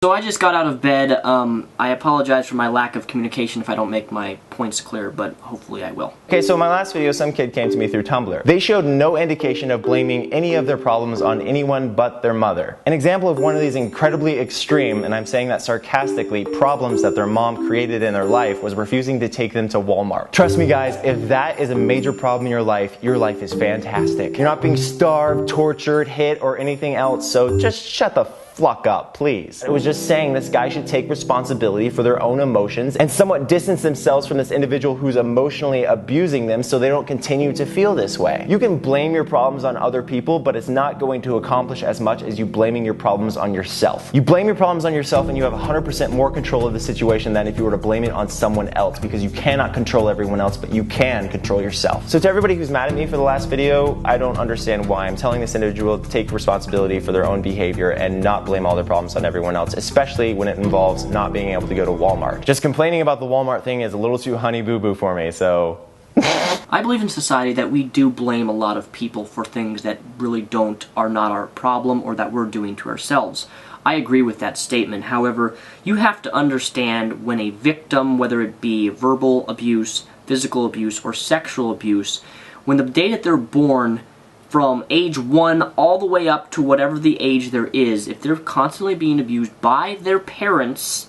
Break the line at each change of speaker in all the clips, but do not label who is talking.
So I just got out of bed. I apologize for my lack of communication if I don't make my points clear, but hopefully I will.
Okay, so in my last video, some kid came to me through Tumblr. They showed no indication of blaming any of their problems on anyone but their mother. An example of one of these incredibly extreme, and I'm saying that sarcastically, problems that their mom created in their life was refusing to take them to Walmart. Trust me guys, if that is a major problem in your life is fantastic. You're not being starved, tortured, hit, or anything else, so just shut the fuck up, please. It was just saying this guy should take responsibility for their own emotions and somewhat distance themselves from this individual who's emotionally abusing them so they don't continue to feel this way. You can blame your problems on other people, but it's not going to accomplish as much as you blaming your problems on yourself. You blame your problems on yourself and you have 100% more control of the situation than if you were to blame it on someone else, because you cannot control everyone else, but you can control yourself. So to everybody who's mad at me for the last video, I don't understand why I'm telling this individual to take responsibility for their own behavior and not blame all their problems on everyone else, especially when it involves not being able to go to Walmart. Just complaining about the Walmart thing is a little too honey boo boo for me, so.
I believe in society that we do blame a lot of people for things that really are not our problem or that we're doing to ourselves. I agree with that statement. However, you have to understand when a victim, whether it be verbal abuse, physical abuse, or sexual abuse, when the day that they're born, from age 1 all the way up to whatever the age there is, if they're constantly being abused by their parents,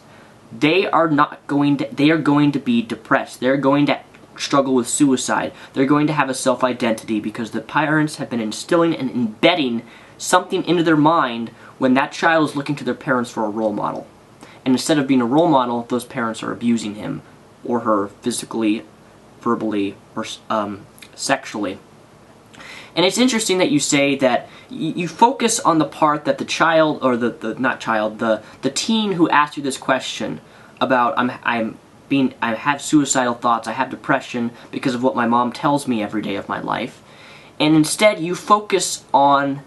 they are going to be depressed. They're going to struggle with suicide. They're going to have a self-identity because the parents have been instilling and embedding something into their mind when that child is looking to their parents for a role model. And instead of being a role model, those parents are abusing him or her physically, verbally, or sexually. And it's interesting that you say that you focus on the part that the child, or the teen who asked you this question about I have suicidal thoughts, I have depression because of what my mom tells me every day of my life. And instead you focus on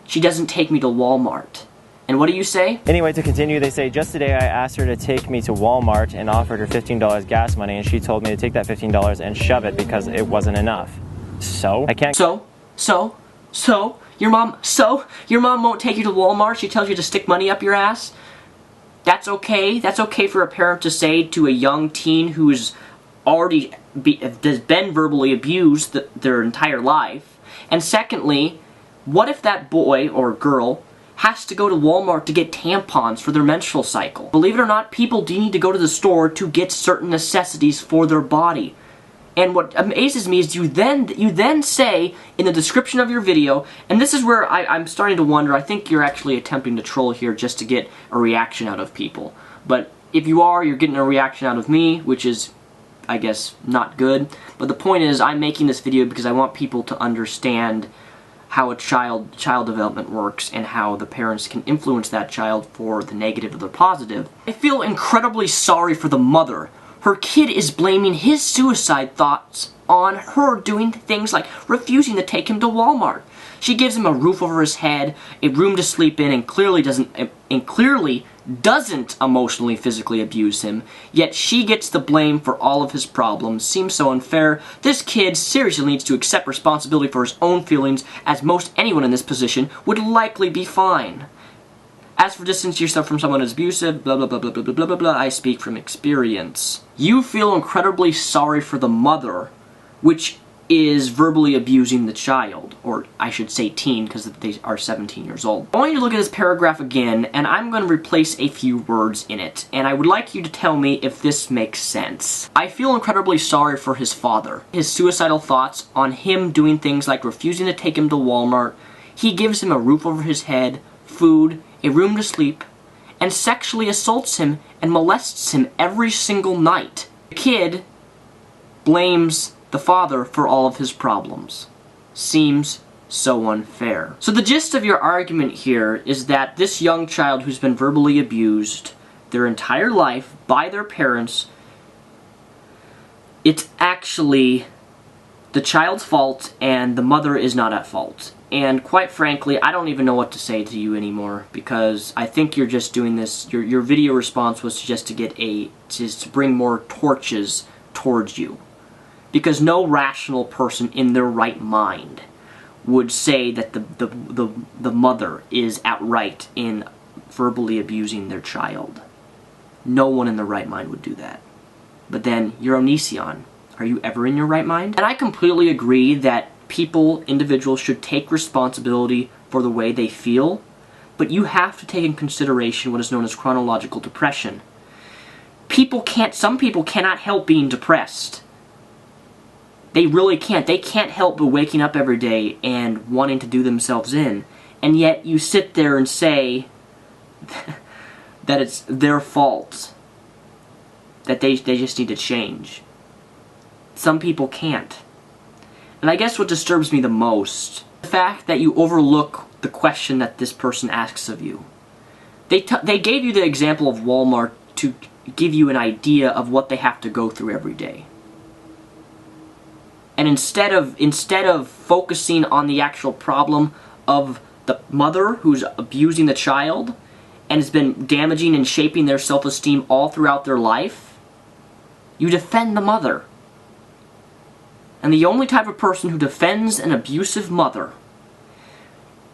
she doesn't take me to Walmart. And what do you say?
Anyway, to continue, they say, just today I asked her to take me to Walmart and offered her $15 gas money, and she told me to take that $15 and shove it because it wasn't enough. So? I can't... Your mom won't take you to Walmart? She tells you to stick money up your ass? That's okay? That's okay for a parent to say to a young teen who's already has been verbally abused their entire life? And secondly, what if that boy or girl has to go to Walmart to get tampons for their menstrual cycle? Believe it or not, people do need to go to the store to get certain necessities for their body. And what amazes me is you then say in the description of your video, and this is where I'm starting to wonder, I think you're actually attempting to troll here just to get a reaction out of people. But if you are, you're getting a reaction out of me, which is, I guess, not good. But the point is, I'm making this video because I want people to understand how a child development works and how the parents can influence that child for the negative or the positive. I feel incredibly sorry for the mother. Her kid is blaming his suicide thoughts on her doing things like refusing to take him to Walmart. She gives him a roof over his head, a room to sleep in, and clearly doesn't emotionally, physically abuse him, yet she gets the blame for all of his problems. Seems so unfair. This kid seriously needs to accept responsibility for his own feelings, as most anyone in this position would likely be fine. As for distancing yourself from someone who's abusive, blah blah blah blah blah blah blah blah, I speak from experience. You feel incredibly sorry for the mother, which is verbally abusing the child, or I should say teen, because they are 17 years old. I want you to look at this paragraph again, and I'm going to replace a few words in it, and I would like you to tell me if this makes sense. I feel incredibly sorry for his father. His suicidal thoughts on him doing things like refusing to take him to Walmart. He gives him a roof over his head, food, a room to sleep, and sexually assaults him and molests him every single night. The kid blames the father for all of his problems. Seems so unfair. So the gist of your argument here is that this young child who's been verbally abused their entire life by their parents, it's actually the child's fault and the mother is not at fault. And quite frankly, I don't even know what to say to you anymore, because I think you're just doing this, your video response was just to get to bring more torches towards you. Because no rational person in their right mind would say that the mother is outright in
verbally abusing their child. No one in their right mind would do that. But then, you're Onision. Are you ever in your right mind? And I completely agree that people, individuals, should take responsibility for the way they feel, but you have to take in consideration what is known as chronological depression. Some people cannot help being depressed. They really can't. They can't help but waking up every day and wanting to do themselves in. And yet you sit there and say that it's their fault, that they just need to change. Some people can't. And I guess what disturbs me the most, the fact that you overlook the question that this person asks of you. They gave you the example of Walmart to give you an idea of what they have to go through every day. And instead of focusing on the actual problem of the mother who's abusing the child and has been damaging and shaping their self-esteem all throughout their life, you defend the mother. And the only type of person who defends an abusive mother,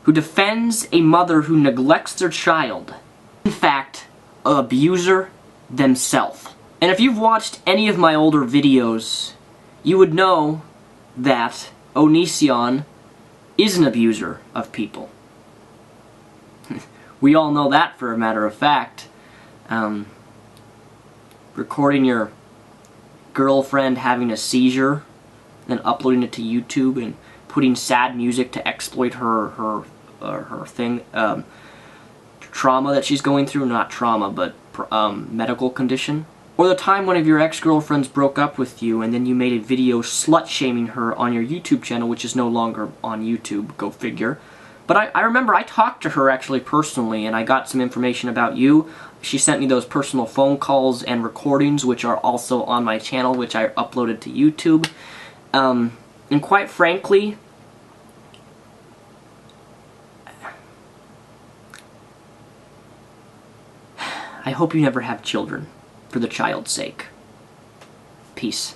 who defends a mother who neglects their child, in fact, an abuser themselves. And if you've watched any of my older videos, you would know that Onision is an abuser of people. We all know that, for a matter of fact. Recording your girlfriend having a seizure, then uploading it to YouTube and putting sad music to exploit her trauma that she's going through. Not trauma, but medical condition. Or the time one of your ex-girlfriends broke up with you and then you made a video slut-shaming her on your YouTube channel, which is no longer on YouTube, go figure. But I remember I talked to her actually personally and I got some information about you. She sent me those personal phone calls and recordings, which are also on my channel, which I uploaded to YouTube. And quite frankly, I hope you never have children, for the child's sake. Peace.